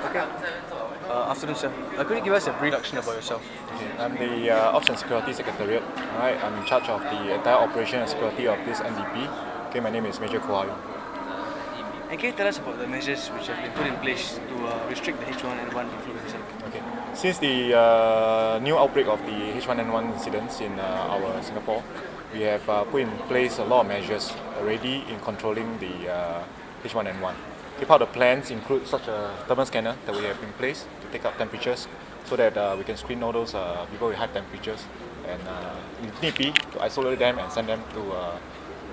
Okay. Afternoon, sir. Could you give us a brief introduction about yourself? Okay. I'm the Ops and Security Secretariat. Alright, I'm in charge of the entire operation and security of this NDP. Okay, my name is Major Kohayu. And can you tell us about the measures which have been put in place to restrict the H1N1 influenza? Okay. Since the new outbreak of the H1N1 incidents in our Singapore, we have put in place a lot of measures already in controlling the H1N1. Okay, part of the plans include such a thermal scanner that we have in place to take up temperatures so that we can screen all those people with high temperatures and if need be to isolate them and send them to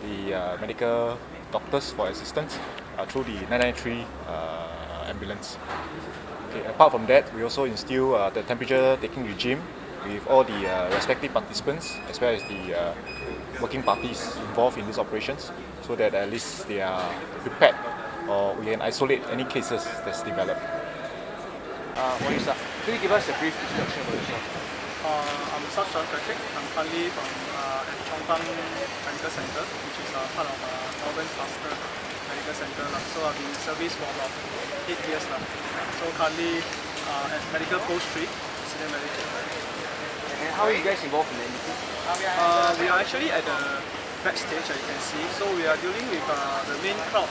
the medical doctors for assistance through the 993 ambulance. Okay, apart from that, we also instill the temperature taking regime with all the respective participants as well as the working parties involved in these operations so that at least they are prepared or we can isolate any cases that's developed. Morning, sir. Could you give us a brief introduction about yourself? I'm Sergeant Patrick. I'm currently from H1N1 Medical Center, which is part of Melbourne Cluster Medical Center. So I've been in service for about 8 years now. So currently at Medical Post 3, Senior Medical. And how are you guys involved in the NDP? We are actually at the backstage, as you can see. So we are dealing with the main crowd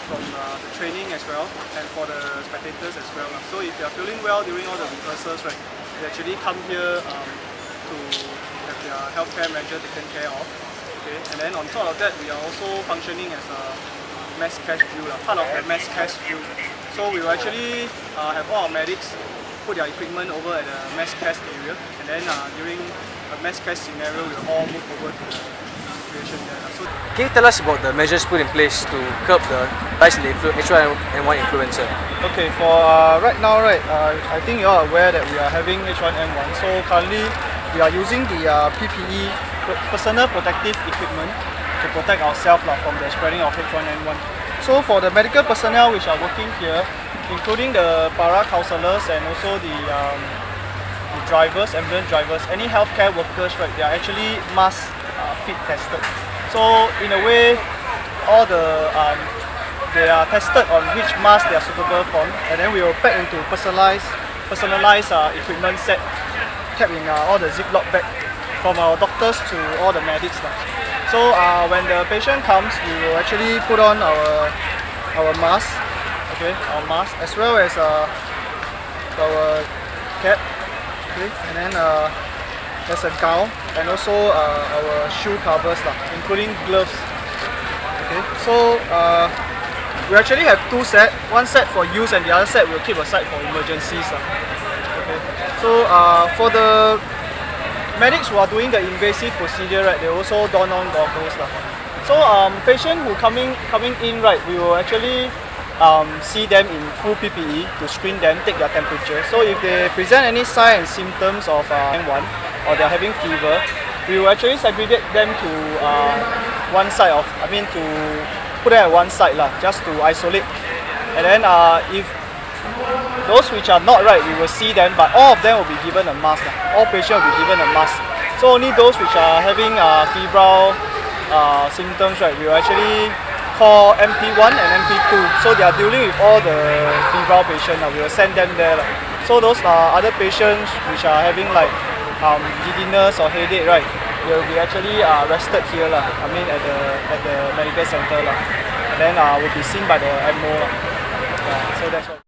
from the training as well and for the spectators as well. So if you are feeling well during all the rehearsals, right, they actually come here to have their healthcare measure taken care of. Okay, and then on top of that, we are also functioning as a mass cash drill, part of the mass cash drill. So we will actually have all our medics put their equipment over at the mass cash area, and then during a mass cash scenario, we'll all move over to the situation there. So, can you tell us about the measures put in place to curb the rise in the H1N1 influenza? okay, for right now, I think you are aware that we are having H1N1. So currently, we are using the PPE, personal protective equipment, to protect ourselves from the spreading of H1N1. So for the medical personnel which are working here, including the para-counselors and also the drivers, ambulance drivers, any healthcare workers, right, they are actually mask fit tested. So in a way, all the they are tested on which mask they are suitable for, and then we will pack into personalized equipment set kept in all the Ziploc bag from our doctors to all the medics. So when the patient comes, we will actually put on our mask, okay, our mask as well as our cap, okay, and then there's a gown and also our shoe covers, including gloves. Okay, so we actually have two sets, one set for use and the other set we'll keep aside for emergencies. Okay, so for the medics who are doing the invasive procedure, right, they also don on goggles. So patient who coming in, right, we will actually see them in full PPE to screen them, take their temperature. So if they present any signs and symptoms of N1 or they are having fever, we will actually segregate them to one side to put them at one side just to isolate. And then if those which are not right, we will see them, but all of them will be given a mask. All patients will be given a mask. So only those which are having febrile symptoms, right, we will actually call MP1 and MP2. So they are dealing with all the febrile patients. We will send them there. So those other patients which are having like giddiness or headache, right, they will be actually rested here. At the medical center. And then will be seen by the MO. So that's what.